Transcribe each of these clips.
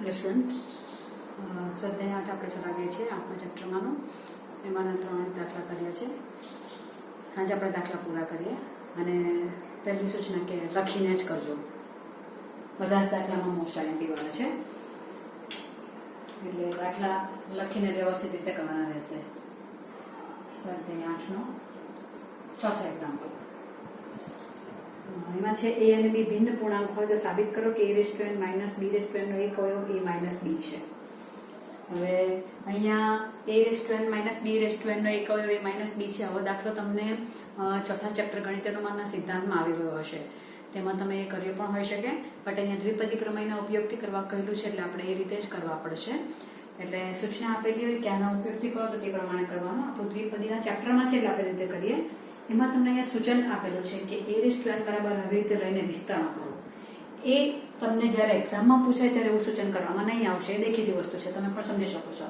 Reference સ્વાધ્યાય 8 આપણે ચલાવીએ છીએ 8મા ચેપ્ટરમાંનો એમાંના 3 દાખલા કર્યા છે. આજે આપણે દાખલા પૂરા કરીએ અને પહેલી સૂચના કે લખીને જ કરજો. બધા જ દાખલામાં મોસ્ટ આઈએમપી વાળા છે એટલે દાખલા લખીને વ્યવસ્થિત રીતે કરવાના રહેશે. સ્વાધ્યાય 8નો ચોથો એક્ઝામ્પલ એમાં છે a અને b ભિન્ન પૂર્ણાંક હોય તો સાબિત કરો કે a⁻n - b⁻ નો એક અવયવ a - b છે. હવે અહીંયા a⁻n - b⁻n નો એક અવયવ a - b છે. આવો દાખલો તમને ચોથા ચેપ્ટર ગણિત અનુમાનના સિદ્ધાંતમાં આવી ગયો હશે. તેમાં તમે એ કર્યો પણ હોઈ શકે, બટ અહીંયા દ્વિપદી પ્રમેયના ઉપયોગથી કરવા કહેલું છે એટલે આપણે એ રીતે જ કરવા પડશે. એટલે સૂચના આપેલી હોય કે આના ઉપયોગથી કરો તો તે પ્રમાણે કરવાનું. આપણું દ્વિપદીના ચેપ્ટરમાં છે એટલે આપણે રીતે કરીએ. એમાં તમને અહીંયા સૂચન આપેલું છે કે a⁻n બરાબર આવી રીતે લઈને વિસ્તરણ કરો. એ તમને જ્યારે એક્ઝામમાં પૂછાય ત્યારે એવું સૂચન કરવામાં નહીં આવશે. એ દેખીતી વસ્તુ છે, તમે પણ સમજી શકો છો.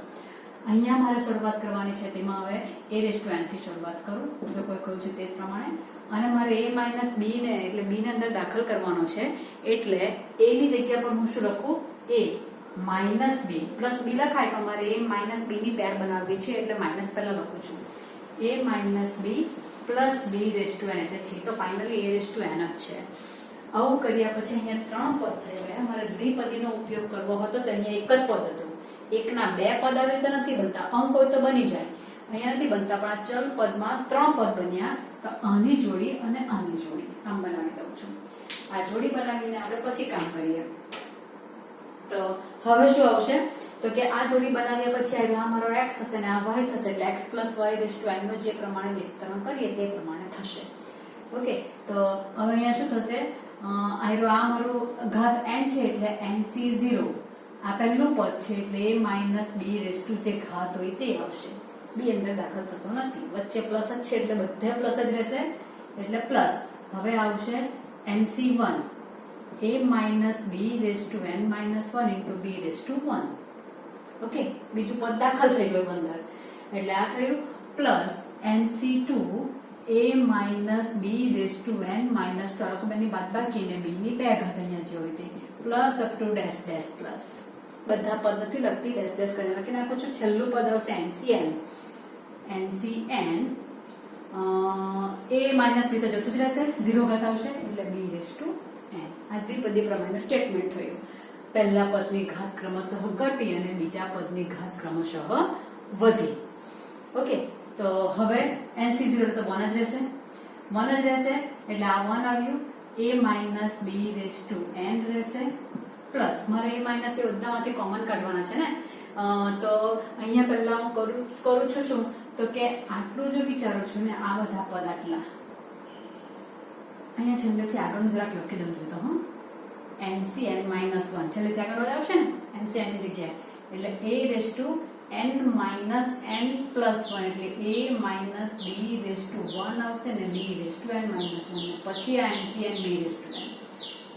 અહીંયા મારે શરૂઆત કરવાની છે, તેમાં હવે a⁻n થી શરૂઆત કરું એટલે કોઈ કહ્યું છે તે પ્રમાણે. અને મારે a - b ને એટલે b ને અંદર દાખલ કરવાનો છે એટલે a ની જગ્યા પર હું શું લખું? a - b પ્લસ b લખાય પણ મારે a - b ની પેર બનાવવી છે એટલે માઇનસ પહેલા લખું છું. a - b પ્લસ b⁻n એટલે છે તો ફાઇનલી a⁻n જ છે. આવું કર્યા પછી અહીંયા 3 પદ થઈ ગયા. મારે દ્વિપદીનો ઉપયોગ કરવો હતો તો અહીંયા એક જ પદ હતું. એકના 2 પદ આવી રીતે નથી બનતા. અંક હોય તો બની જાય, અહીંયા નથી બનતા. પણ આ ચલ પદમાં 3 પદ બન્યા તો આની જોડી અને આની જોડી આમ બનાવી દઉં છું. આ જોડી બનાવીને આપણે પછી કામ કરીએ. તો હવે શું આવશે તો કે આ જોડી બનાવ્યા પછી આ મારો x થશે અને આ y થશે એટલે x + y⁻n નો જે પ્રમાણે વિસ્તરણ કરીએ તે પ્રમાણે થશે. ઓકે, તો હવે અહીંયા શું થશે? આ મારું ઘાત n છે એટલે nc0. આ પહેલું પદ છે એટલે a - b જે ઘાત હોય તે આવશે. b અંદર દાખલ થતો નથી, વચ્ચે પ્લસ જ છે એટલે બધે પ્લસ જ રહેશે એટલે પ્લસ. હવે આવશે nc1 a - b⁻n - 1 * b⁻1. Okay, બીજું પદ દાખલ થઈ ગયું અંદર એટલે આ થયું પ્લસ nc2 a - b⁻n - 2 આ લોકો બેની બાદબાકી ને b ની 2 ઘાત અહીંયા જે હોય તે plus up to dash dash plus. બધા પદ નથી લખતી, ડેશ ડેશ કરીને લખી નાખું છું. છેલ્લું પદ આવશે ncn a - b તો જતું જ રહેશે, 0 ઘાત આવશે એટલે b⁻n. આ દ્વિપદી પ્રમાણેનું સ્ટેટમેન્ટ થયું. પહેલા પદની ઘાત ક્રમશઃ ઘટી અને બીજા પદની ઘાત ક્રમશઃ વધી. ઓકે, તો હવે nc0 તો 1 જ રહેશે, 1 જ રહેશે એટલે આ 1 આવ્યું. a - b⁻n રહેશે પ્લસ મારે a - b બધામાંથી કોમન કાઢવાના છે ને. તો અહીંયા પહેલા હું કરું છું શું તો કે આટલું જો વિચારું છું ને આ બધા પદ આટલા અહીંયા છેલ્લેથી આગળનું જરાક લખી દઉં છું તો ncn - 1 છેલ્લેથી આગળ આવશે ને ncn ની જગ્યાએ એટલે a⁻n - n + 1 એટલે a - b⁻1 આવશે ને b⁻n - 1 પછી આ ncn b⁻n.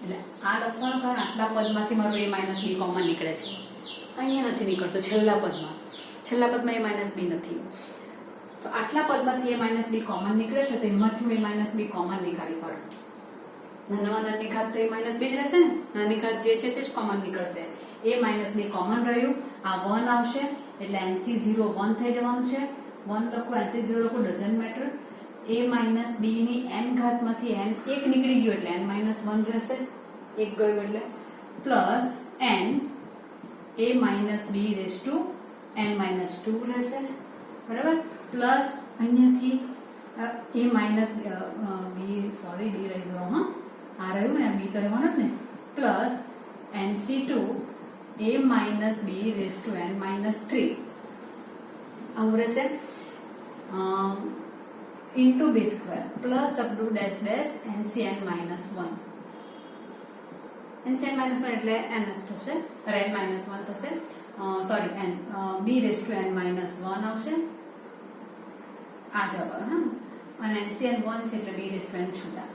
એટલે આ લખવાનું કારણ આટલા પદમાંથી મારું a - b કોમન નીકળે છે. અહીંયા નથી નીકળતો. છેલ્લા પદમાં a - b નથી. તો આટલા પદમાંથી a - b કોમન નીકળે છે તો એમાંથી હું a - b કોમન નીકાળી પાડું. નાની ઘાત તો a - b જ રહેશે ને, નાની ઘાત જે છે તે જ કોમન નીકળશે. a - b કોમન રહ્યું, આ 1 આવશે એટલે nc0 1 થઈ જવાનું છે. 1 લખો nc0 લખો ડઝન્ટ મેટર. a - b ની n ઘાતમાંથી n એક નીકળી ગયો એટલે n - 1 રહેશે, એક ગયું એટલે પ્લસ n a - b⁻n - 2 રહેશે. બરાબર, પ્લસ અહીંયાથી b રહી ગયો, આ રહ્યું ને b તો રહેવાનું જ ને, પ્લસ nc2 a - b⁻n - 3 આવું રહેશે into b² plus up to dash dash ncn - 1. ncn - 1 એટલે n જ થશે, n - 1 થશે. સોરી n b⁻n - 1 આવશે આ જવાબ. અને ncn 1 છે એટલે b⁻n છૂટા.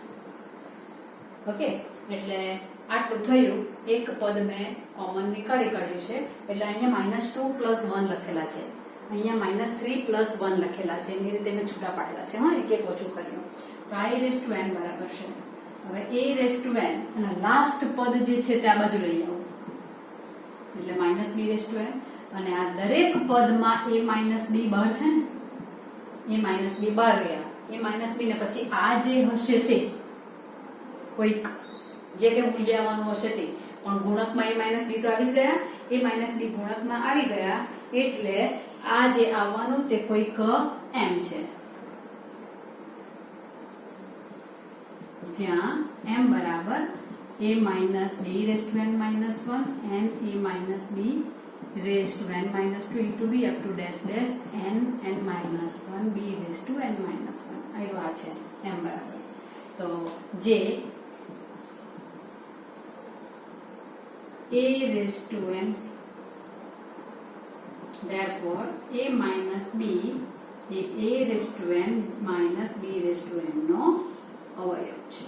ઓકે, એટલે આટલું થયું. એક પદ મેં કોમન નીકાળી કાઢ્યું છે એટલે અહીંયા -2 + 1 લખેલા છે, અહીંયા -3 + 1 લખેલા છે. એની રીતે મેં છૂટા પાડેલા છે. એક એક ઓછું કર્યું તો આ a⁻n બરાબર છે. હવે a⁻n અને લાસ્ટ પદ જે છે તે આ બાજુ લઈ આવું. a⁻n - b⁻n = a⁻n - b⁻n + 1 + a⁻n - 1 + a⁻n - 2 + a⁻n - 1 + a⁻n - 2 + a⁻n - 1 + a⁻n - 2 + એટલે minus b raise to n, અને આ દરેક પદમાં a માઇનસ બી બહાર છે ને, એ માઇનસ બી બહાર રહ્યા, એ માઇનસ બી ને પછી આ જે હશે તે કોઈક જે કે મૂલ્ય આવવાનું હશે તે, પણ ગુણકમાં એ માઇનસ બી તો આવી જ ગયા, એ માઇનસ બી ગુણકમાં આવી ગયા, એટલે આ જે આવવાનું તે કોઈક m છે, જ્યાં m બરાબર a minus b raise to n minus 1 and a minus b raise to n minus 2 into b up to dash dash n minus 1 b raise to n minus 1 આયરો આ છે m બરાબર. તો જે a raised to n, therefore a minus b A a raised to n minus b raised to n નો અવયવ છે,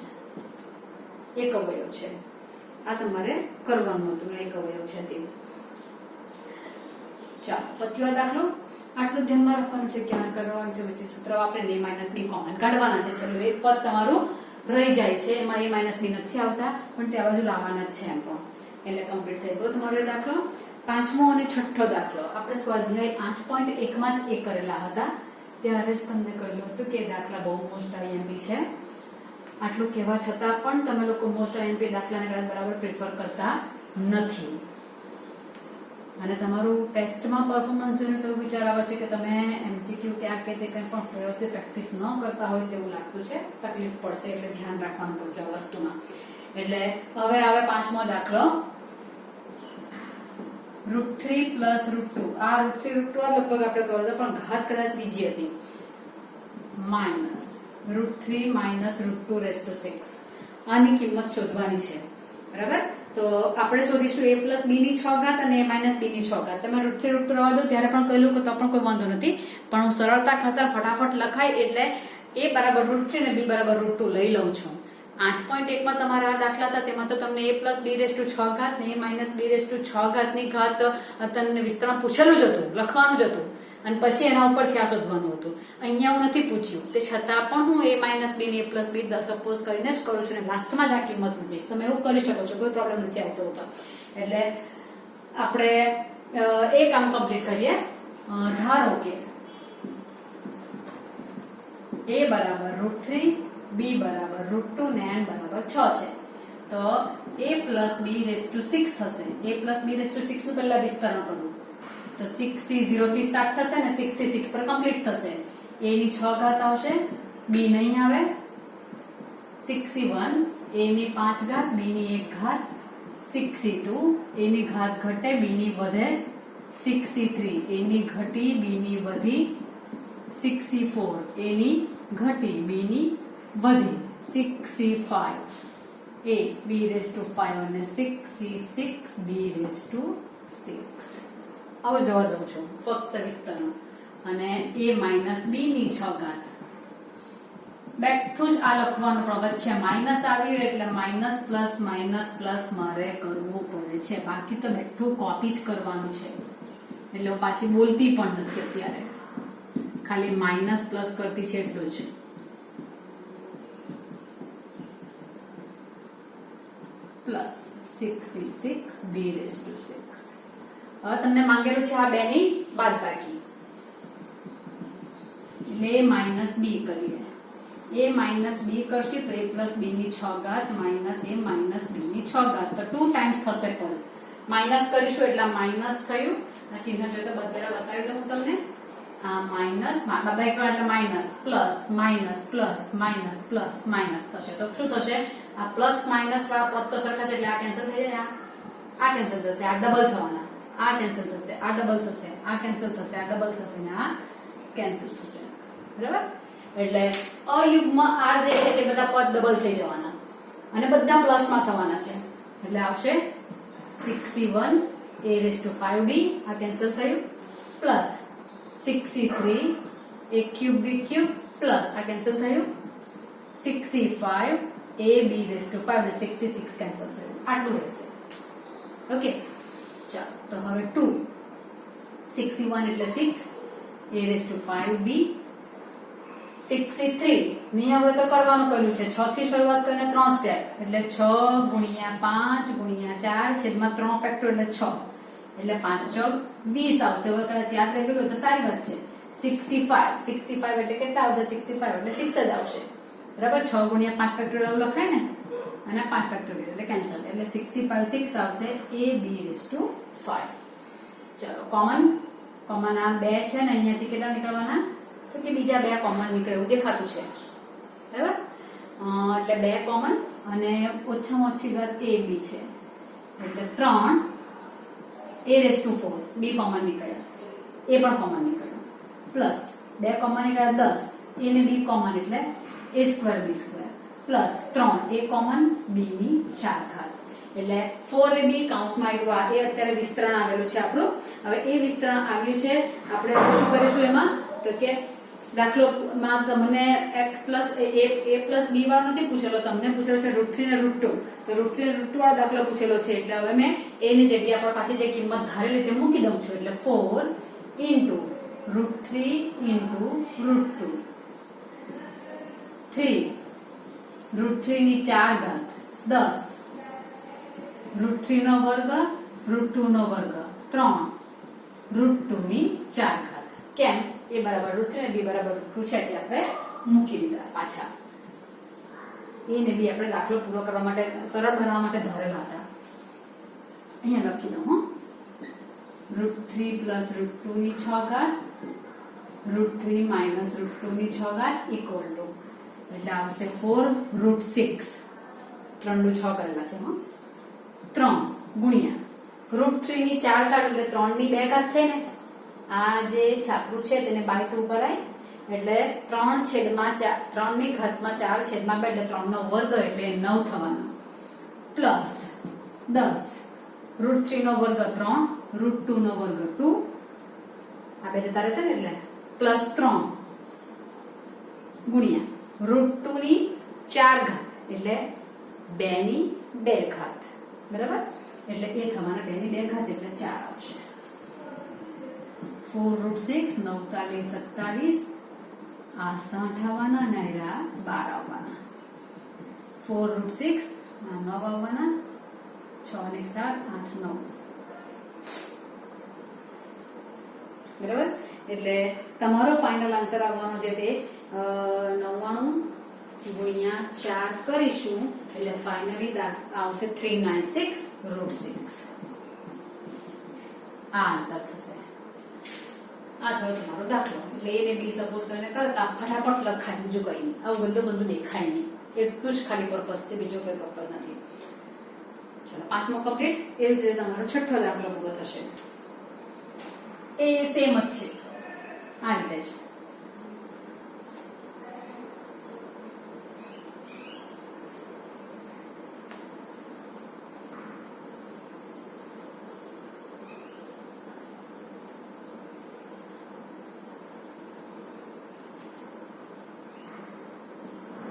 એક અવયવ છે. આ તમારે કરવાનું હતું, એક અવયવ છે તે. ચાલો પત્યો દાખલો, આટલું ધ્યાનમાં રાખવાનું છે, ક્યાં કરવાનું છે, પછી સૂત્ર વાપરીને a minus b કોમન કાઢવાના છે. ચલો એક પદ તમારું રહી જાય છે, એમાં a minus b નથી આવતા, પણ તે આ બાજુ લાવવાના જ છે એમ પણ, એટલે કમ્પ્લીટ થઈ ગયો તમારો દાખલો. પાંચમો અને છઠ્ઠો દાખલો આપણે સ્વાધ્યાય 8.1 માં જ એ કરેલા હતા, ત્યારે જ તમને કહ્યું હતું કે દાખલા બહુ મોસ્ટ આઈએમપી છે. આટલું કહેવા છતાં પણ તમે લોકો મોસ્ટ આઈએમપી દાખલાને ગણિત બરાબર પ્રિફર કરતા નથી, અને તમારું ટેસ્ટમાં પરફોર્મન્સ જોઈને તો વિચાર આવે છે કે તમે એમસીક્યુ કે આ કે તે કંઈ પણ વ્યવસ્થિત પ્રેક્ટિસ ન કરતા હોય તેવું લાગતું છે. તકલીફ પડશે, એટલે ધ્યાન રાખવાનું કરજો આ વસ્તુમાં. એટલે હવે આવે પાંચમો દાખલો, √3 પ્લસ √2. આ √3 √2 લગભગ આપણે કર્યો હતો, પણ ઘાત કદાચ બીજી હતી, માઇનસ √3 માઇનસ √2 રેસ ટુ 6. આની કિંમત શોધવાની છે, બરાબર. તો આપણે શોધીશું a પ્લસ b ની 6 ઘાત અને a માઇનસ b ની 6 ઘાત. તમે √3 √2 રહેવા દો, ત્યારે પણ કહ્યું કે તો પણ કોઈ વાંધો નથી, પણ હું સરળતા ખાતર ફટાફટ લખાય એટલે a બરાબર √3 અને b બરાબર √2 લઈ લઉં છું. 8.1 માં તમારા આ દાખલા હતા, તેમાં તો તમને a plus b raise two 6 ઘાત ને a minus b raise two 6 ઘાતની ઘાત તમને વિસ્તરણ પૂછેલું જ હતું, લખવાનું જ હતું, અને પછી એના ઉપરથી આ શોધવાનું હતું. અહીંયા હું નથી પૂછ્યું, તે છતાં પણ હું a માઇનસ b ને a પ્લસ b સપોઝ કરીને જ કરું છું, અને લાસ્ટમાં જ આ કિંમત મૂકીશ. તમે એવું કરી શકો છો, કોઈ પ્રોબ્લેમ નથી આવતો હોતો. એટલે આપણે એ કામ કમ્પ્લીટ કરીએ. ધારો કે a બરાબર √3, b બરાબર √2 ને n બરાબર 6 છે. તો a plus b raise two 6 થશે. a plus b raise two 6 નું પહેલા વિસ્તરણ કરું તો 6c 0 થી સ્ટાર્ટ થશે ને 6c 6 પર કમ્પ્લીટ થશે. a ની 6 ઘાત આવશે, b નહીં આવે, 6c1, a ની 5 ઘાત, b ની 1 ઘાત, 6c2, a ની ઘાત ઘટે, b ની વધે, 6c3, a ની ઘટી, b ની વધી, 6c4, a ની ઘટી, b ની વધી, 6c5, a b raise two 5 અને 6c6 b રેસ ટુ 6. આવો જવા દઉં છું, ફક્ત વિસ્તરણ. અને a માઇનસ b ની 6 ઘાત, બેઠું જ આ લખવાનું, પણ વચ્ચે માઇનસ આવ્યું એટલે માઇનસ પ્લસ મારે કરવું પડે છે, બાકી તો બેઠું કોપી જ કરવાનું છે. એટલે હું પાછી બોલતી પણ નથી અત્યારે, ખાલી માઇનસ પ્લસ કરતી છે એટલું જ. Plus 6c6 b raise two 6. હવે તમને માંગેલું છે આ બે ની બાદબાકી, એટલે a માઇનસ b કરીએ. a માઇનસ b કરશું તો a પ્લસ b ની 6 ઘાત માઇનસ a માઇનસ b ની 6 ઘાત, તો 2 ટાઈમ્સ થશે. પર માઇનસ કરીશું એટલે માઇનસ થયું. આ ચિહ્ન જો તો બતાવી દઉં તમને. આ માઇનસ બાદબાકી કરો એટલે minus, plus minus plus minus plus minus થશે. તો શું થશે? આ પ્લસ માઇનસ વાળા પદ તો સરખા છે, એટલે આ કેન્સલ થઈ જાય, આ કેન્સલ થશે, આ ડબલ થવાના, આ કેન્સલ થશે, આ ડબલ થશે, આ કેન્સલ થશે, આ ડબલ થશે ને આ કેન્સલ થશે. બરાબર? એટલે અયુગ્મ r જે છે તે બધા પદ ડબલ થઈ જવાના અને બધા પ્લસમાં થવાના છે. એટલે આવશે 6c1 a raise to 5b, આ કેન્સલ થયું, plus 6c3 a cube b cube, plus આ કેન્સલ થયું, 6c5 a b raise two 5 એટલે 6c6 કેન્સલ થયું. આટલું રહેશે. ઓકે, ચાલો તો હવે 2 6c1 એટલે 6 a raise to 5b, 6c3 ની આપણે તો કરવાનું કર્યું છે, 6 થી શરૂઆત કરીને 3 સ્ટેપ, એટલે 6 ગુણ્યા 5 ગુણ્યા 4 છેદમાં 3 ફેક્ટર એટલે 6. એટલે 5 ચોક 20 આવશે. હવે કદાચ યાદ રહી ગયું તો સારી વાત છે. 65 એટલે કેટલા આવશે? 65 એટલે 6 જ આવશે. બરાબર. 6 ગુણ્યા 5 ફેક્ટોરિયલ લખાય ને, અને 5 ફેક્ટોરિયલ એટલે કેન્સલ. એટલે 65 6 આવશે ab5. ચલો કોમન આ 2 છે ને, અહીંયાથી કેટલા નીકળવાના? તો કે બીજા 2 કોમન નીકળે એવું દેખાતું છે. બરાબર. એટલે 2 કોમન અને ઓછામાં ઓછી ઘાત ab છે એટલે 3 a4 b કોમન નીકળ્યા, a પણ કોમન નીકળ્યો, પ્લસ 2 કોમન નીકળ્યા 10, a ને b કોમન એટલે a² b² plus 3 a common b ની 4 ઘાત એટલે 4ab કૌંસમાં આવ્યું. આ એ અત્યારે વિસ્તરણ આવેલું છે આપણું. હવે એ વિસ્તરણ આવ્યું છે, આપણે શું કરીશું એમાં? તો કે દાખલોમાં તમને x plus a plus b વાળો નથી પૂછેલો, તમને પૂછેલો છે √3 ને √2. તો √3 ને √2 વાળો દાખલો પૂછેલો છે એટલે હવે મેં a ની જગ્યા પર પાછી જે કિંમત ધારેલી તે મૂકી દઉં છું. એટલે 4 × √3 × √2 3 √3 ની 4 ઘાત 10 √3 નો વર્ગ √2 નો વર્ગ 3 √2 ની 4 ઘાત. કેમ? a બરાબર √3 અને b બરાબર √2 છે એટલે આપણે મૂકી દીધા પાછા. a ને b આપણે દાખલો પૂરો કરવા માટે, સરળ બનાવવા માટે ધારેલા હતા. અહીંયા લખી દઉં હો. √3 + √2 ની 6 ઘાત √3 - √2 ની 6 ઘાત ઇક્વલ ટુ એટલે આવશે 4 √6. 3 નું 6 કરેલા છે. 3 ગુણ્યા √3 ની 4 ઘાત એટલે 3 ની 2 ઘાત થઈ ને. આ જે છાપરું છે તેને બાય 2 કરાય એટલે 3/4, 3 ની ઘાતમાં 4/2 એટલે 3 નો વર્ગ એટલે 9 થવાનો, પ્લસ 10 √3 નો વર્ગ 3 √2 નો વર્ગ 2 આ બે જતા રહેશે ને એટલે પ્લસ 3 ગુણ્યા √2 ની 4 ઘાત એટલે 2 ની 2 ઘાત. બરાબર. એટલે એ થવાના 2 ની 2 ઘાત એટલે 4 આવશે. 4 √6 9 × 27 આ 60 આવવાના અને આ 12 આવવાના. 4 √6 આ 9 આવવાના, 6 ને 7 8 9. બરાબર. એટલે તમારો ફાઇનલ આન્સર આવવાનો છે તે 99 ગુણ્યા 4 કરીશું એટલે ફાઇનલી આવશે 396 √6. આ આન્સર થશે. આ થયો તમારો દાખલો. એટલે એને બી સપોઝ કરીને કરતા ફટાફટ લખાય, બીજું કઈ નહીં. આવું ગંદુ દેખાય નહીં. એટલું જ ખાલી પર્પસ છે, બીજો કોઈ પર્પસ નથી. ચલો, 5મો કમ્પ્લીટ. એ જ રીતે તમારો 6થો દાખલો પૂરો થશે. એ સેમ જ છે આ રીતે જ.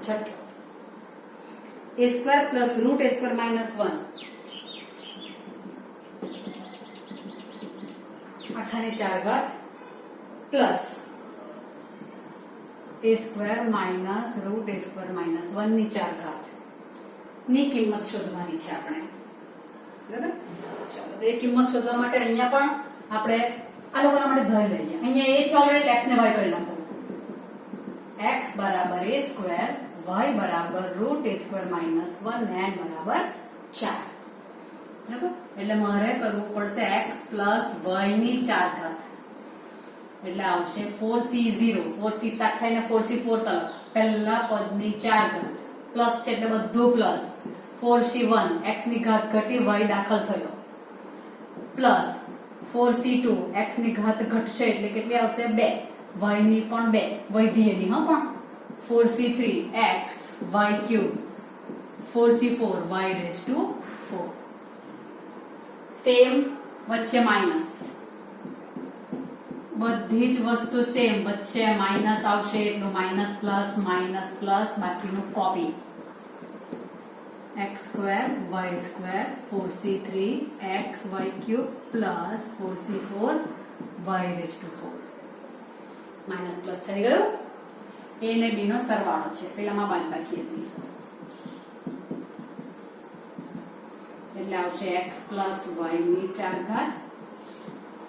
छठो a² + √a² - 1 આખાની 4 ઘાત પ્લસ a² - √a² - 1 ની 4 ઘાત ની કિંમત શોધવાની છે આપણે. બરાબર. ચલો, તો એ કિંમત શોધવા માટે અહીંયા પણ આપણે આ લોકોના માટે ધારી લઈએ. અહીંયા a છે ઓલરેડી, x ને y કરી નાખો. x બરાબર a² y બરાબર √a² - 1 ને n બરાબર 4. બરાબર. એટલે મારે કરવું પડશે x + y ની 4 ઘાત એટલે આવશે 4c0. 4 થી સ્ટાર્ટ થઈને 4c4 તરફ પહેલા પદની 4 ઘાત પ્લસ છે એટલે બધું પ્લસ 4c1 x ની ઘાત ઘટી y દાખલ થયો પ્લસ 4c2 x ની ઘાત ઘટશે એટલે કેટલી આવશે 2, y ની પણ 2 વધી એની પણ 4c3 x y³ 4c4 y⁴. Same વચ્ચે માઈનસ, બધી જ વસ્તુ સેમ, વચ્ચે માઈનસ આવશે એટલું માઈનસ પ્લસ બાકીનું copy. x² y² 4c3 x y³ plus 4c4 y⁴. Minus plus થઈ ગયું. a ને b નો સરવાળો છે, પેલામાં બાદબાકી હતી એટલે આવશે x + y ની 4 ઘાત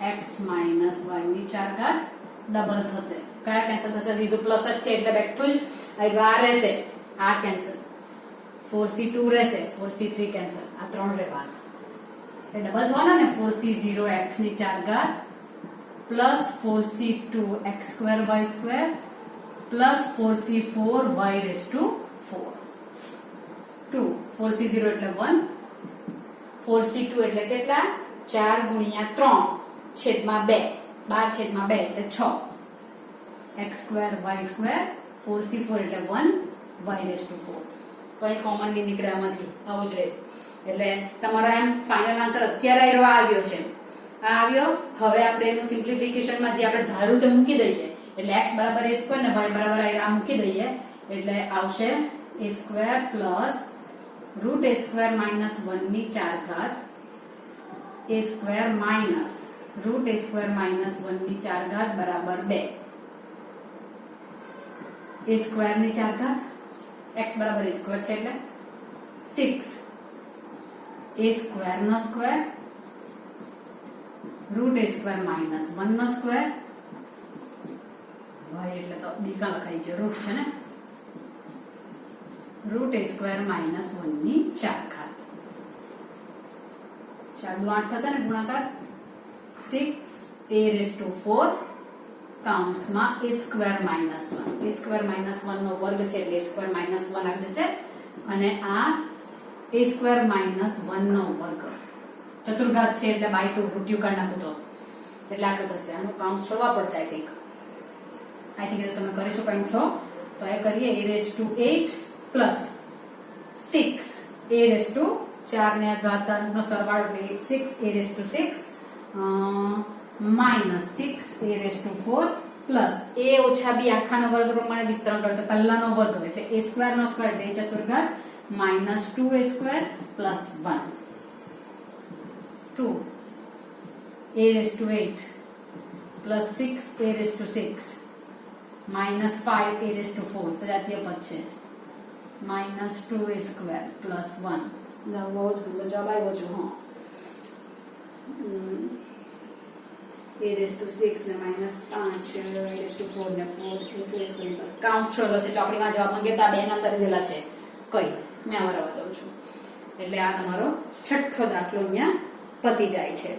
x માઇનસ y ની 4 ઘાત ડબલ થશે. કયા કેન્સલ થશે? સીધું પ્લસ જ છે એટલે બેઠું જ આ રહેશે, આ કેન્સલ, 4c2 રહેશે, 4c3 કેન્સલ, આ 3 રહેવાના. એ ડબલ થવાના ને, 4c0 x ની 4 ઘાત plus 4c2 x square y square plus 4c4 y raise to 4. 2 4c0 એટલે 1, 4c2 એટલે કેટલા? 4 ગુણ્યા 3 છેદમાં 2, 12 છેદમાં 2 એટલે 6, x square y square, 4c4 એટલે 1 y રેઝ ટુ 4. કોઈ કોમન નહીં નીકળે આમાંથી, આવું જ રહે. એટલે તમારો એમ ફાઇનલ આન્સર અત્યારે આવ્યો છે, આ આવ્યો. હવે આપણે એનું સિમ્પ્લિફિકેશનમાં જે આપણે ધાર્યું તે મૂકી દઈએ, એટલે x બરાબર a સ્ક્વેર ને y બરાબર આ મૂકી દઈએ, એટલે આવશે a square plus route a square minus 1 ની 4 ઘાત a square minus route a square minus 1 ની 4 ઘાત બરાબર 2. a સ્ક્વેર ની 4 ઘાત, x બરાબર a સ્ક્વેર છે એટલે 6 a સ્ક્વેર નો square root a square minus 1 નો સ્ક્વેર, y એટલે તો બીકા લખાઈ ગયો, રૂટ છે ને, રૂટ a સ્ક્વેર માઇનસ 1 ની 4 ઘાત. 4 દુ 8 થશે ને ગુણાકાર, 6a રેઝ ટુ 4 કાઉન્સમાં a square minus 1, a square minus 1 નો વર્ગ છે એટલે a સ્ક્વેર માઇનસ 1 આવી જશે, અને આ a સ્ક્વેર માઇનસ 1 નો વર્ગ ચતુર્ઘાત છે એટલે બાય 2 રૂટિયું કાઢી નાખું તો એટલે આટલું થશે. આનું કાઉન્સ છોડવા પડશે આઈ થિંક તમે કરી શકો એમ છો. તો એ કરીએ, a raise to 8 plus 6 a raise to 4 ને ઘાતાંકનો સરવાળો એટલે 6 a raise to 6 minus 6 a raise to 4 plus a ઓછા b આખાનો વર્ગ પ્રમાણે વિસ્તરણ કરે તો પહેલાનો વર્ગ એટલે a સ્ક્વેર નો સ્ક્વેર એટલે ચતુર્ઘાત minus 2a square plus 1 2 a raise to 8 plus 6 a raise to 6 minus 5 a raise to 4 સજાતીય પદ છે, માઇનસ 2a સ્ક્વેર પ્લસ 1 જવાબ આવ્યો છે. હા, a રેઝ ટુ 6 ને માઇનસ 5 a રેઝ ટુ 4 ને 4 into a સ્ક્વેર પ્લસ કાઉન્સ છોડેલો છે ચોપડીમાં જવાબ માંગ્યો બે ના અંદર દીધેલા છે, કઈ મેં આવા રવા દઉં છું. એટલે આ તમારો છઠ્ઠો દાખલો અહીંયા પતી જાય છે.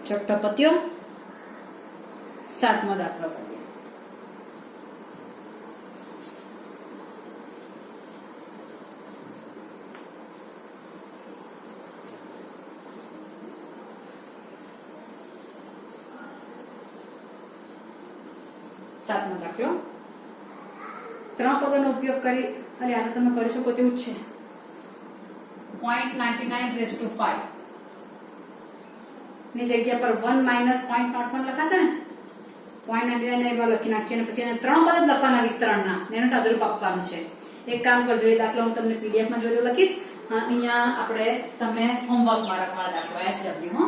છઠ્ઠો પત્યો. સાતમો દાખલો કરીએ. સાતમો દાખલો. ત્રણ પદોનો ઉપયોગ કરી અને આ તો તમે કરી શકો તેવું જ છે. 0.99 રેઝ ટુ 5 ની જગ્યા પર 1 માઇનસ 0.01 લખાશે ને, 0.99 એવા લખી નાખીએ અને પછી એને ત્રણ પદ જ લખવાના વિસ્તરણના, એનું સાદુરૂપ આપવાનું છે. એક કામ કરજો, એ દાખલો હું તમને પીડીએફ માં જોયેલો લખીશ, અહીંયા આપણે તમે હોમવર્ક માં રાખવાના દાખલો SW હો,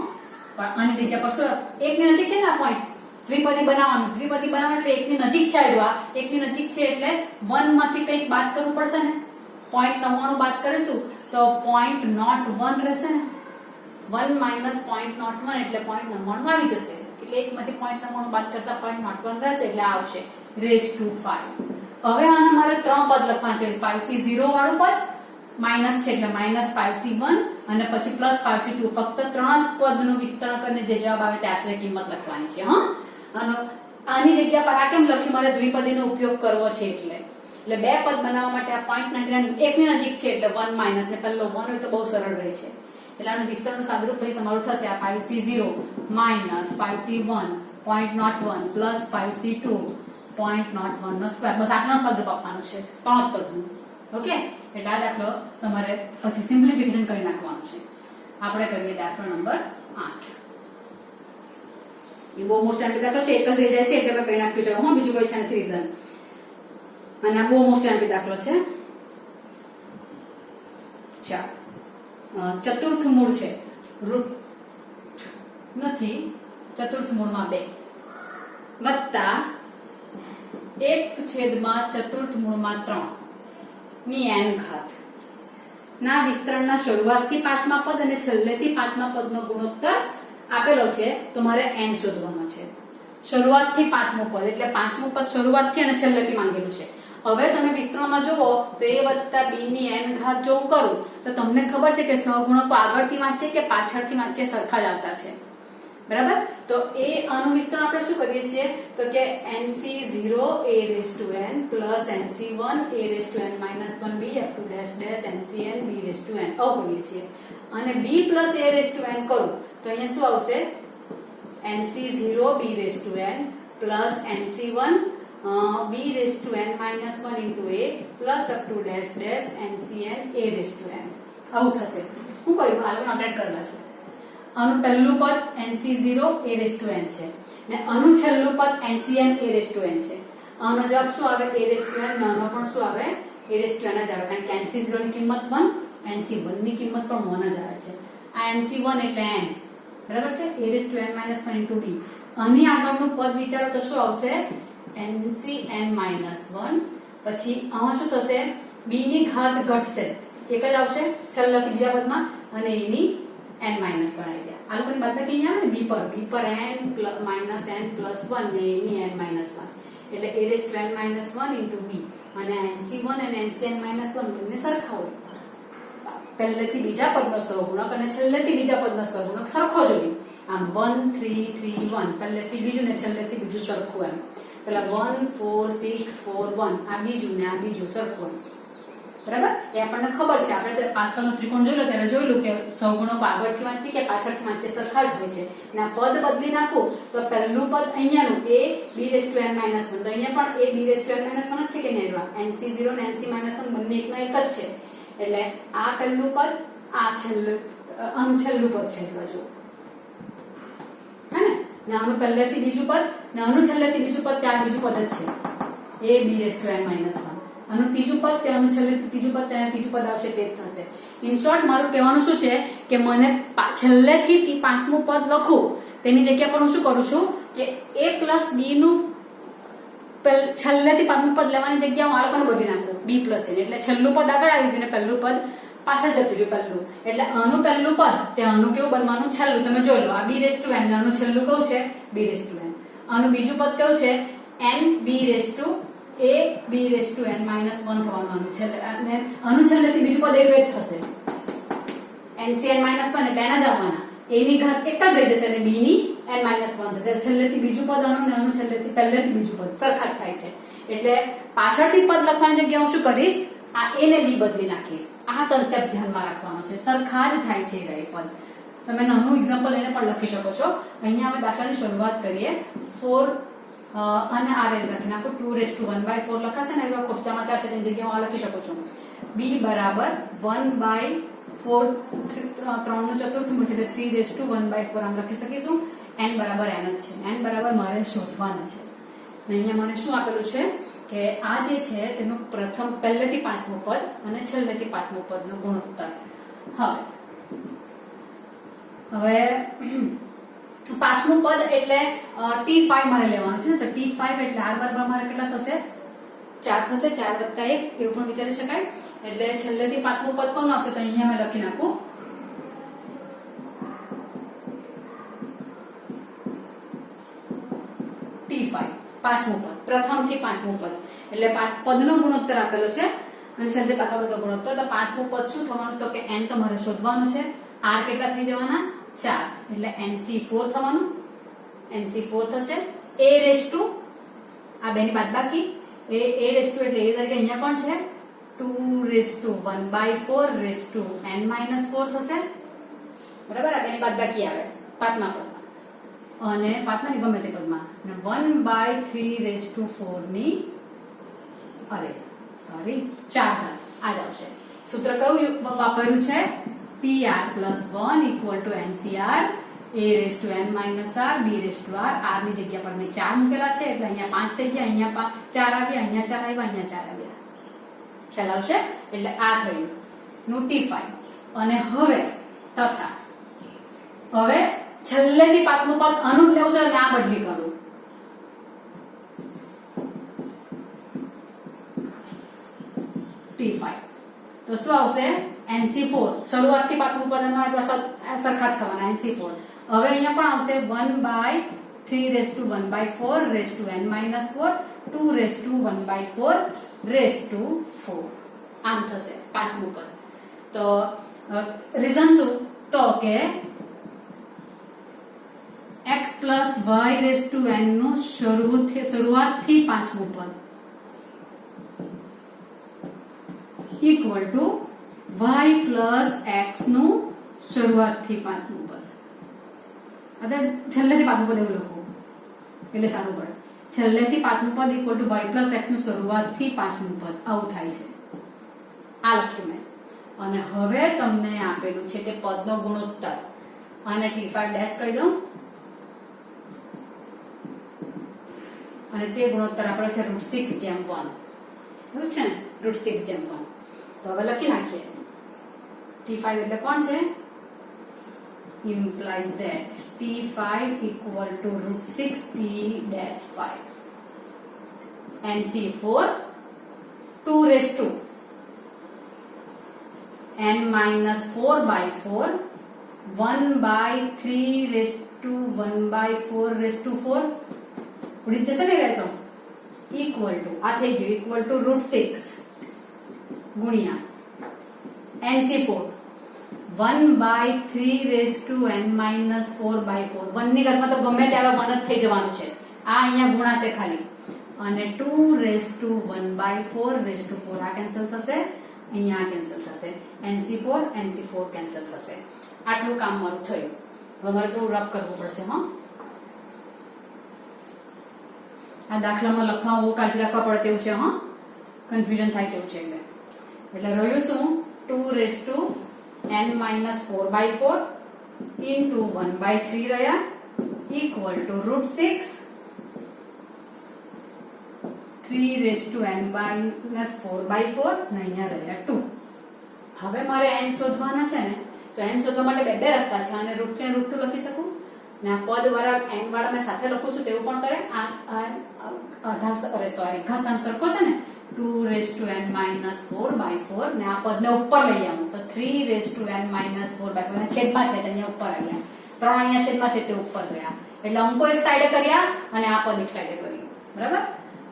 પણ આની જગ્યા પર શું એકની નજીક છે ને આ પોઈન્ટ, દ્વિપદી બનાવવાનું. દ્વિપદી બનાવવાનું એટલે એકની નજીક છે, આવ્યું એકની નજીક છે એટલે 1 માંથી કંઈક બાદ કરવું પડશે ને, 0.99 બાદ કરીશું તો 0.01 રહેશે ને, 1 માઇનસ 0.01 એટલે 0.99 આવી જશે, એટલે એકમાંથી 0.99 બાદ કરતા 0.01 રહેશે એટલે આવશે રેઝ ટુ 5. હવે આના મારે ત્રણ પદ લખવાના છે, 5c0 વાળું પદ માઇનસ છે એટલે માઇનસ 5c1 અને પછી પ્લસ 5c2, ફક્ત ત્રણ જ પદનું વિસ્તરણ કરીને જે જવાબ આવે તે આશરે કિંમત લખવાની છે. હા, અને આની જગ્યા પર આ કેમ લખ્યું, મારે દ્વિપદીનો ઉપયોગ કરવો છે એટલે બે પદ બનાવવા માટે આ 0.99 એકની નજીક છે એટલે 1 માઇનસ ને પહેલો 1 હોય તો બહુ સરળ રહે છે. એટલે આનું વિસ્તરણનું સાદુરૂપ પછી તમારું થશે આ 5c0 minus 5c1 0.01 plus 5c2 0.01 નો સ્ક્વેર. બસ આટલાનું સાદુરૂપ આપવાનું છે ત્રણ પદનું. ઓકે, એટલે આ દાખલો તમારે પછી સિમ્પ્લિફિકેશન કરી નાખવાનું છે. આપણે કરીએ દાખલો નંબર 8. એ બહુ મોસ્ટ એમ્પી દાખલો છે, એક જ રહી જાય છે એટલે કઈ નાખ્યું છે. હા, બીજું કોઈ છે નથી રીઝન, અને આ બહુ મોસ્ટ એમ્પી દાખલો છે. ચતુર્થ મૂળ છે, રૂટ નથી, ચતુર્થ મૂળમાં 2 વત્તા 1 ચતુર્થ મૂળમાં 3 ની n ઘાત ના વિસ્તરણના શરૂઆતથી પાંચમા પદ અને છેલ્લેથી પાંચમા પદનો ગુણોત્તર આપેલો છે તો મારે n શોધવાનો છે. શરૂઆતથી પાંચમું પદ એટલે પાંચમું પદ શરૂઆતથી અને છેલ્લેથી માંગેલું છે. હવે તમે વિસ્તરણમાં જુઓ તો a વત્તા b ની n ઘાત જો હું કરું તો તમને ખબર છે કે સહગુણકો આગળથી વાંચીએ કે પાછળથી વાંચીએ સરખા જ આવતા છે. બરાબર. તો એ આનું વિસ્તરણ આપણે શું કરીએ છીએ તો કે nc0 a raised to n plus nc1 a raised to n minus 1b up to dash dash ncn b raised to n આવું કરીએ છીએ. અને b plus a raised to n કરું તો અહીંયા શું આવશે nc0 b raised to n plus nc1 b raised to n minus 1 into a plus up to dash dash ncn a raised to n આવું થશે. હું કહ્યું હાલમાં અપડેટ કરવા છે. આનું પહેલું પદ nc0 a raised to n છે ને આનું છેલ્લું પદ ncn a raised to n છે. આનો જવાબ શું આવે a raised to n નાનો પણ શું આવે a raised to n જ આવે કારણ કે nc0 ની કિંમત 1 nc1 ની કિંમત પણ 1 જ આવે છે. આ nc1 એટલે n બરાબર છે a raised to n minus 1 into b. આની આગળનું પદ વિચારો તો શું આવશે ncn minus 1 પછી આમાં શું થશે b ની ઘાત ઘટશે એક જ આવશે છેલ્લા બીજા પદમાં અને એની n minus 1 આવી ગયા. આ લોકોની બાદબાકી અહીંયા આવે ને b પર n minus n plus 1 ને એની n minus 1 એટલે a raised to n minus 1 into b અને nc1 અને ncn minus 1 બંને સરખા હોય. પહેલેથી બીજા પદનો સહગુણક અને છેલ્લેથી બીજા પદનો સહગુણક સરખો જોઈએ. આમ 1 3 3 1 પહેલેથી બીજું ને છેલ્લેથી બીજું સરખું એમ. પેલા 1 4 6 4 1 આ બીજું ને આ બીજું સરખું એમ. બરાબર. એ આપણને ખબર છે. આપણે ત્યારે પાસ્કલનો ત્રિકોણ જોયો ત્યારે જોયેલું કે સહગુણકો આગળથી વાંચીએ કે પાછળથી વાંચીએ સરખા જ હોય છે. અને આ પદ બદલી નાખું તો પહેલું પદ અહીંયાનું a b raised to n minus 1 તો અહીંયા પણ a b raised to n minus 1 છે કે નહીં nc0 અને nc minus 1 બંને એકના એક જ છે. એટલે આ પહેલું પદ આ આનું છેલ્લું પદ છે એટલે જો હે ને આનું પહેલેથી બીજું પદ ને આનું છેલ્લેથી બીજું પદ ત્યાં બીજું પદ જ છે a b raised to n minus 1 આનું ત્રીજું પદ ત્યાંનું છેલ્લેથી ત્રીજું પદ ત્યાં ત્રીજું પદ આવશે તે જ થશે. ઇન શોર્ટ મારું કહેવાનું શું છે કે મને છેલ્લેથી પાંચમું પદ લખું તેની જગ્યા પર હું શું કરું છું કે a plus b નું છેલ્લેથી પાંચમું પદ લેવાની જગ્યા હું આ લોકોને બદલી નાખું b plus n એટલે છેલ્લું પદ આગળ આવી ગયું ને પહેલું પદ પાછળ જતું રહ્યું પહેલું એટલે આનું પહેલું પદ ત્યાંનું કેવું બનવાનું છેલ્લું તમે જોઈ લો આ b raised to n આનું છેલ્લું કયું છે b raised to n આનું બીજું પદ કયું છે n b raised to a b raised to n minus 1 થવાનું આનું છેલ્લે અને આનું છેલ્લેથી બીજું પદ એવું જ થશે ncn minus 1 એટલે એના જ આવવાના a ની ઘાત એક જ રહી જશે અને b ની n minus 1 થશે છેલ્લેથી બીજું પદ આનું ને આનું છેલ્લેથી પહેલેથી બીજું પદ સરખા જ થાય છે. એટલે પાછળથી પદ લખવાની જગ્યાએ હું શું કરીશ આ a ને b બદલી નાખીશ. આ કન્સેપ્ટ ધ્યાનમાં રાખવાનો છે. સરખા જ થાય છે એ પદ. તમે નાનું એક્ઝામ્પલ લઈને પણ લખી શકો છો. અહીંયા અમે દાખલાની શરૂઆત કરીએ 4 અને આ રીતે લખી નાખો 2 raised to 1/4 લખાશે ને એવા ખોપચામાં 4 છે તેની જગ્યાએ હું આ લખી શકું છું b બરાબર 1/4 3 નું ચતુર્થ મૂળ છે એટલે 3 raised to 1/4 આમ લખી શકીશું. n બરાબર n જ છે. n બરાબર મારે શોધવાના છે. અને અહીંયા મને શું આપેલું છે કે આ જે છે તેનું પ્રથમ પહેલેથી પાંચમું પદ અને છેલ્લેથી પાંચમું પદનો ગુણોત્તર. હવે પાંચમું પદ એટલે t5 મારે લેવાનું છે ને તો t5 એટલે r બરાબર મારે કેટલા થશે 4 થશે 4 + 1 એવું પણ વિચારી શકાય. એટલે છેલ્લેથી પાંચમું પદ કોણ આવશે તો અહીંયા મેં લખી નાખું t5 પાંચમું પદ પ્રથમથી પાંચમું પદ એટલે પદનો ગુણોત્તર આપેલો છે અને સાથે પાકા પદનો ગુણોત્તર. તો પાંચમું પદ શું થવાનું તો કે n તો મારે શોધવાનું છે. r કેટલા થઈ જવાના 4 એટલે nc4 થવાનું nc4 થશે a raised to આ બેની બાદબાકી a raised to એટલે a તરીકે અહીંયા કોણ છે 2 raised to 1/4 raised to n minus 4 થશે. બરાબર. આ બેની બાદબાકી આવે પાંચમા પદમાં અને પાંચમા ગમે તે પદમાં અને 1/3 raised to 4 ની અરે સોરી 4 ઘાત આ જ આવશે. સૂત્ર કયું વાપર્યું છે PR plus 1 equal to NCR a raised to n minus r b raised to r. r ની જગ્યા પર મેં 4 મૂકેલા છે એટલે અહીંયા 5 થઈ ગયા અહીંયા 4 આવ્યા અહીંયા 4 આવ્યા અહીંયા 4 આવ્યા. ખ્યાલ આવશે. એટલે આ થયું નું t5 અને હવે તથા હવે છેલ્લેથી પાંચમું પદ આનું લેવું છે અને આ બદલી કરું t5 તો શું આવશે NC4 શરૂઆતથી પાછલું પદમાં એટલા સરખા જ થવાના NC4. હવે અહીંયા પણ આવશે 1/3 * 1/4 2 * 1/4 આમ થશે પાંચમું પદ. તો રીઝન શું? તો કે x + y નું શરૂઆતથી પાંચમું પદ ઇક્વલ ટુ y + x નું શરૂઆતથી પાંચમું પદ. અત્યારે છેલ્લેથી પાંચમું પદ એવું લખવું એટલે સારું પડે. છેલ્લેથી પાંચમું પદ ઇક્વલ ટુ y + x નું શરૂઆતથી પાંચમું પદ આવું થાય છે. આ લખ્યું મેં. અને હવે તમને આપેલું છે કે પદનો ગુણોત્તર અને T5 ડેશ કહી દઉં અને તે ગુણોત્તર આપણો છે √6/1. એવું છે ને √6/1. તો હવે લખી નાખીએ. T5 એટલે કોણ છે? implies that T5 equal to √6T-5 NC4 2 n minus 4/4 1/3 ઉડી જશે ને એટલે તો ઇક્વલ ટુ આ થઈ ગયું ઇક્વલ ટુ √6 ગુણ્યા NC4 1/3 n minus 4/4 1 ની ઘરમાં તો ગમે ત્યારે 1 જ થઈ જવાનું છે. આ અહીંયા ગુણાશે ખાલી અને 2 * 1/4 આ કેન્સલ થશે. અહીંયા કેન્સલ થશે. NC4 કેન્સલ થશે. આટલું કામ મારું થયું. હવે મારે થોડું રફ કરવું પડશે. આ દાખલામાં લખવા બહુ કાળજી રાખવા પડે તેવું છે. કન્ફ્યુઝન થાય તેવું છે. એટલે રહ્યું શું 2 * n minus 4/4 into 1/3 રહ્યા equal to √6 3 * n minus 4/4 ને અહીંયા રહ્યા 2. હવે મારે n શોધવાના છે ને તો n શોધવા માટે બે રસ્તા છે. અને √3 અને √2 લખી શકું ને આ પદ વાળા n વાળા મેં સાથે લખું છું તેવું પણ કરે. ઘાતાંક સરખો છે ને 2 * n minus 4/4 ને આ પદને ઉપર લઈ આવું તો 3 * n minus 4/4 ને છેદમાં છે અહીંયા ઉપર આવ્યા. 3 અહીંયા છેદમાં છે તે ઉપર ગયા. એટલે અંકો એક સાઈડે કર્યા અને આ પદ એક સાઈડે કર્યું. બરાબર.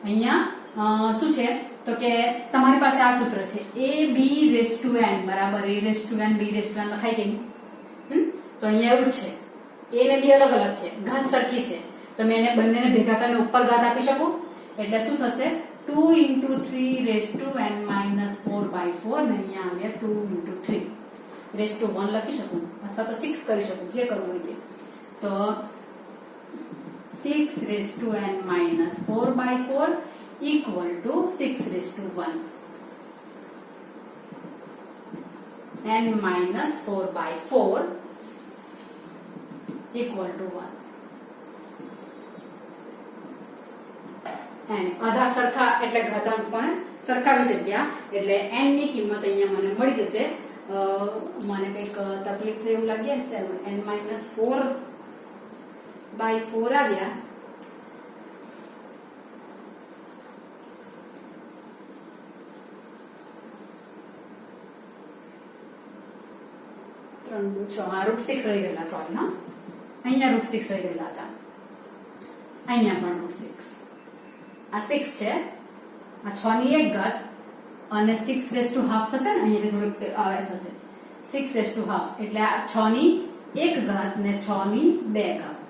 અહીંયા શું છે તો કે તમારી પાસે આ સૂત્ર છે ab/n બરાબર a/n b/n લખાઈ ગયું. તો અહીંયા એવું જ છે. a ને b અલગ અલગ છે, ઘાત સરખી છે. તો મેં એને બંનેને ભેગા કરીને ઉપર ઘાત આપી શકું. એટલે શું થશે 2 * 3 * n minus 4/4 ને અહીંયા આવ્યા 2 * 3 1 લખી શકું અથવા તો 6 કરી શકું જે કરવું હોય તે. તો 6 * n minus 4/4 equal to 6 * 1 n minus 4/4 equal to 1. આધાર સરખા એટલે ઘાતાંક પણ સરખાવી શક્યા. એટલે n ની કિંમત અહીંયા મને મળી જશે. મને કંઈક તકલીફ થઈ એવું લાગે છે. n minus 4/4 આવ્યા. √6 રહી ગયેલા. સોરી હા, અહીંયા √6 રહી ગયેલા હતા. અહીંયા પણ √6. આ 6 છે. આ 6 ની એક ઘાત અને 6 1/2 થશે ને. અહીંયા થોડુંક આવે થશે 6 1/2 એટલે આ 6 ની એક ઘાત ને 6 ની બે ઘાત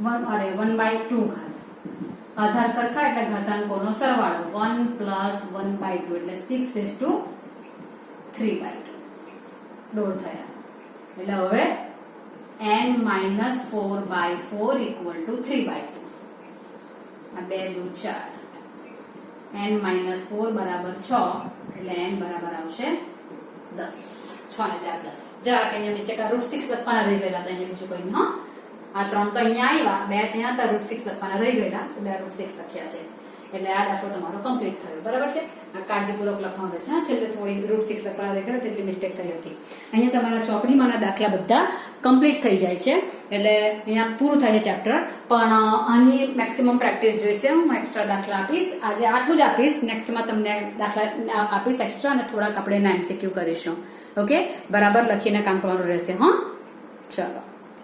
1/2 ઘાત. આધાર સરખા એટલે ઘાતાંકોનો સરવાળો 1 + 1/2 એટલે 6 3/2 દોઢ થયા. એટલે હવે n minus 4/4 equal to 3/2. આ 2 * 4 n minus 4 બરાબર 6 એટલે n બરાબર આવશે 10. 6 ને 4 10. જરા કે અહીંયા મિસ્ટેક આ √6 લખવાના રહી ગયેલા હતા. અહીંયા બીજું કંઈ નહીં. આ 3 તો અહીંયા આવ્યા, 2 ત્યાં હતા, √6 લખવાના રહી ગયેલા એટલે આ √6 લખ્યા છે. એટલે આ દાખલો તમારો કમ્પ્લીટ થયો. બરાબર છે. આ કાળજીપૂર્વક લખવાનું રહેશે. છેલ્લે થોડી √6 લખવાના રહી ગયા તેટલી મિસ્ટેક થઈ હતી. અહીંયા તમારા ચોપડીમાંના દાખલા બધા કમ્પ્લીટ થઈ જાય છે. એટલે અહીંયા પૂરું થાય છે ચેપ્ટર. પણ આની મેક્સિમમ પ્રેક્ટિસ જોઈશે. હું એક્સ્ટ્રા દાખલા આપીશ. આજે આટલું જ આપીશ. નેક્સ્ટમાં તમને દાખલા આપીશ એક્સ્ટ્રા અને થોડાક આપણે એના MCQ કરીશું. ઓકે, બરાબર લખીને કામ કરવાનું રહેશે. હા, ચલો.